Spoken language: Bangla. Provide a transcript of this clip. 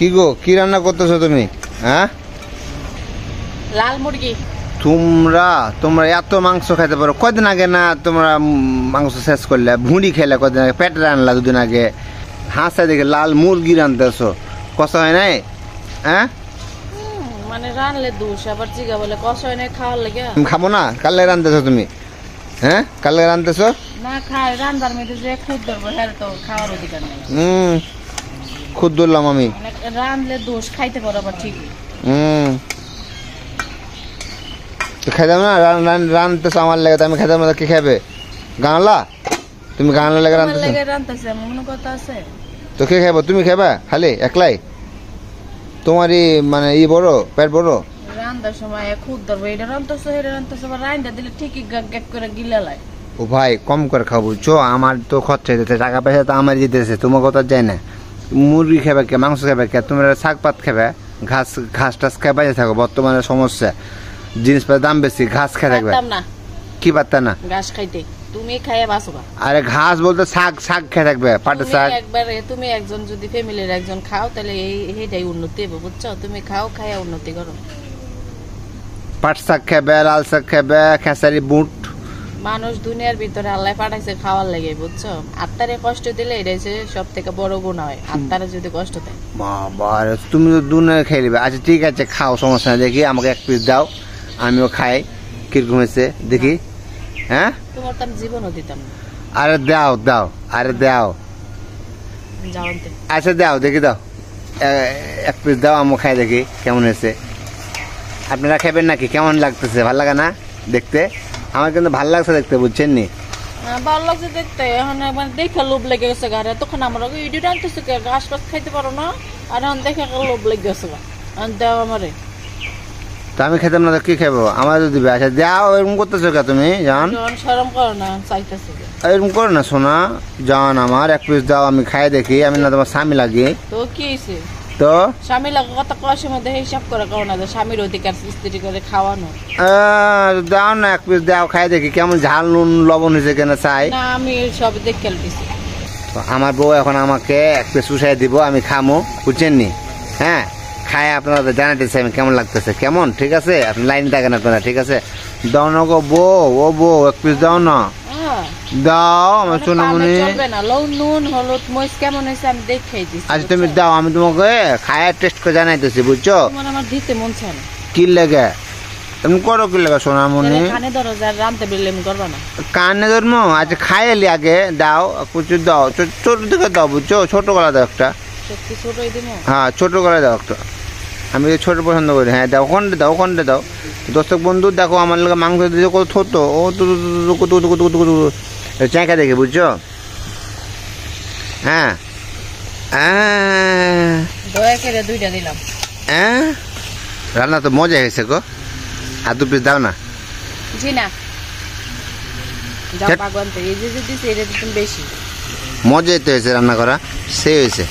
কি গো কি রান্না করতেছো তুমি? হ্যাঁ, লাল মুরগি। তোমরা এত মাংস খাইতে পারো? কদিন আগে না তোমরা মাংস শেষ করলে, ভুঁড়ি খেলে কদিন আগে, পেটে রান্না দুদিন আগে, হাঁসা দেখে লাল মুরগি রানতেছো, কষা হয় নাই? হ্যাঁ, মানে রানলে দোষ, আবার জিগা বলে কষা হয় নাই খাওয়ার লাগে। তুমি খাবো না? কালে রানতেছো তুমি? হ্যাঁ, কালে রানতেছো না খাই, রান্নার মধ্যে যে খুদ ধরবো হ্যাঁ তো খাওয়ার অধিকার নেই। খুদ ধরলাম আমি। রানলে দোষ, খাইতে পারো আবার ঠিক। তো খাইতাম না, রানতেছো আমার লেগে, তো আমি খাইতাম না, কি খাবে? গানলা? তুমি গানলা লেগে রানতেছে মনে কথা আছে? তো কে খাইবো? তুমি খাইবা খালি একলাই? তোমারই মানে বড় পেট বড়? রান্নার সময় খুদ ধরবো, এটা রান্তেছো এটা রান্তেছো, আবার রান্না দিলে ঠিকই গ্যাক করে গিলে লাই। ও ভাই কম করে খাবো বুঝছো, আমার তো খরচা দিতে, টাকা পয়সা তো আমার দিতেছে, তোমার কথা যায় না। মুরগি খাবে কে, মাংস খাবে কে, তোমরা শাক পাত খাবে, ঘাস টাস খাই বাজে থাকো। বর্তমানে সমস্যা, জিনিসপত্রের দাম বেশি, ঘাস খাই থাকবে। কি পারতাম না ঘাস খাইতে? তুমি খাইয়া বাঁচো। আরে ঘাস বলতে শাক খেয়ে থাকবে, পাটের শাক। একবারে তুমি একজন যদি ফ্যামিলির একজন খাও তাহলে এইটাই উন্নতি হবে বুঝছো। তুমি খাও, খাইয়া উন্নতি করো। পাট শাক খাবে, লাল শাক খাবে, খেসারি বুট। মানুষ দুনিয়ার ভিতরে আল্লাহ পাঠাইছে খাওয়ার লাগে বুঝছো। আত্মারে কষ্ট দিলে এটাই সব থেকে বড় গুনাহ হয়, আত্মারে যদি কষ্ট দেয়। বাবা তুমি তো দুনিয়া খেয়ে নিবে। আচ্ছা ঠিক আছে, খাও, সমস্যা নেই। দেখি আমাকে এক পিস দাও, আমিও খাই, কিরকম হয়েছে দেখি। হ্যাঁ, তোমার তো আমি জীবনও দিতাম না। আরে দাও, আরে দাও। আচ্ছা দাও, দেখি দাও, এক পিস দাও, আমিও খাই দেখি কেমন হয়েছে। আপনারা খাবেন নাকি? কেমন লাগতেছে? ভালো লাগে না দেখতে? আমার কিন্তু ভালো লাগছে দেখতে, বুঝছেন নি? ভালো লাগছে দেখতে, এখন দেখে লোভ লেগে গেছে গাড়ি। তখন আমরা ইডিও আনতেছে, ঘাস পাস খাইতে পারো না, আর এখন দেখে লোভ লেগে গেছে দেও আমারে। তো আমি খেতাম না তো কি খাবো? আমার তো দিবে। আচ্ছা যাও, এরকম করতেছো কে তুমি? জান শরম করো না, চাইতেছে এরকম করো না সোনা। জান আমার এক পিস দাও, আমি খাই দেখি। আমি না তোমার স্বামী লাগি তো কি হয়েছে? তো স্বামী লাগা কথা কষের মধ্যে হিসাব করে কারো না, স্বামীর অধিকার স্ত্রী করে খাওয়ানো। দাও না, এক পিস দাও, খাই দেখি কেমন ঝাল নুন লবণ হয়েছে কেন চাই না। আমি সব দেখে দিছি। আমার বউ এখন আমাকে এক পিস উঠাই দিব, আমি খামো, বুঝছেন নি? হ্যাঁ, খাই আপনাদের জানাইতেছি আমি কেমন লাগতেছে। কেমন? ঠিক আছে, আপনি লাইনে থাকেন আপনারা, ঠিক আছে? দাও না গো বউ, ও বউ এক পিস দাও না, দাও আমার সোনামণি। নুন হলুদ মরিচ কেমন হয়েছে আমি দেখেই দিছি। আচ্ছা তুমি দাও, আমি তোমাকে খায়া টেস্ট করে জানাইতেছি, বুঝছো? আমার দিতে মন চায় না। কি লেগে তুমি করো? কি লেগে সোনামণি? কানে ধরো, যা রানতে বেরলে আমি করবা না। কানে ধরবো? আচ্ছা খাইলি আগে দাও, প্রচুর দাও, ছোট থেকে দাও, বুঝছো? ছোট গলা দাও একটা। হ্যাঁ, ছোট গলা দাও একটা, আমি ছোট পছন্দ করি। হ্যাঁ দাও, ওখানটা দাও। দর্শক বন্ধু দেখো, আমার লোক মাংস দিতে কত ছোট, ও চাঁকা দেখে, বুঝছো? হ্যাঁ দুইটা দিলাম। হ্যাঁ, রান্না তো মজা হয়েছে গো। আর দু পিস দাও না। জি না, বেশি মজাই তো হয়েছে রান্না করা, সেই হয়েছে।